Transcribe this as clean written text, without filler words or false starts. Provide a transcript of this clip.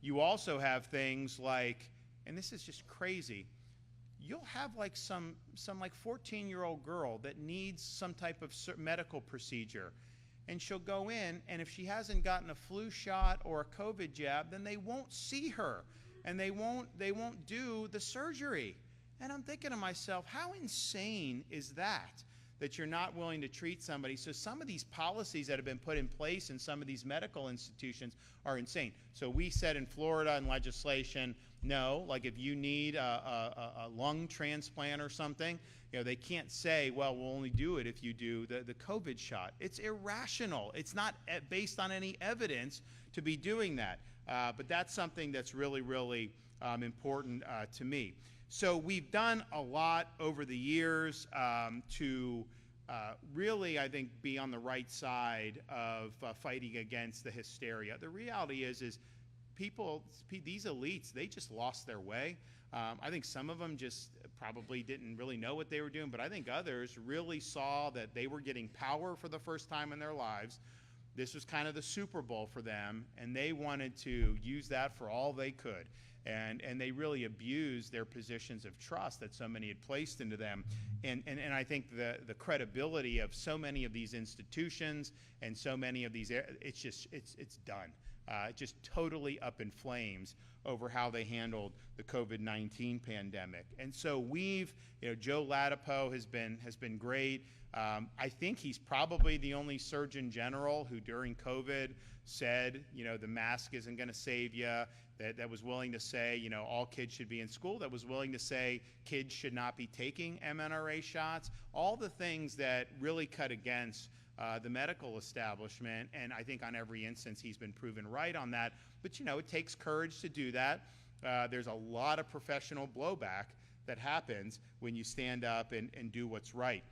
You also have things like, and this is just crazy, you'll have like some like 14-year-old girl that needs some type of medical procedure, and she'll go in, and if she hasn't gotten a flu shot or a COVID jab, then they won't see her, and they won't do the surgery. And I'm thinking to myself, how insane is that? That you're not willing to treat somebody. So some of these policies that have been put in place in some of these medical institutions are insane. So we said in Florida in legislation, no, like if you need a lung transplant or something, they can't say, well, we'll only do it if you do the COVID shot. It's irrational. It's not based on any evidence to be doing that. But that's something that's really, really important to me. So we've done a lot over the years to really, I think, be on the right side of fighting against the hysteria. The reality is people, these elites, they just lost their way. I think some of them just probably didn't really know what they were doing, but I think others really saw that they were getting power for the first time in their lives. This was kind of the Super Bowl for them, and they wanted to use that for all they could. And they really abused their positions of trust that so many had placed into them. And I think the credibility of so many of these institutions and so many of these, it's done. Just totally up in flames over how they handled the COVID-19 pandemic. And so Joe Ladapo has been great. I think he's probably the only Surgeon General who during COVID said, the mask isn't going to save you, that was willing to say, all kids should be in school, that was willing to say kids should not be taking mRNA shots, all the things that really cut against the medical establishment. And I think on every instance he's been proven right on that. But it takes courage to do that. There's a lot of professional blowback that happens when you stand up and do what's right.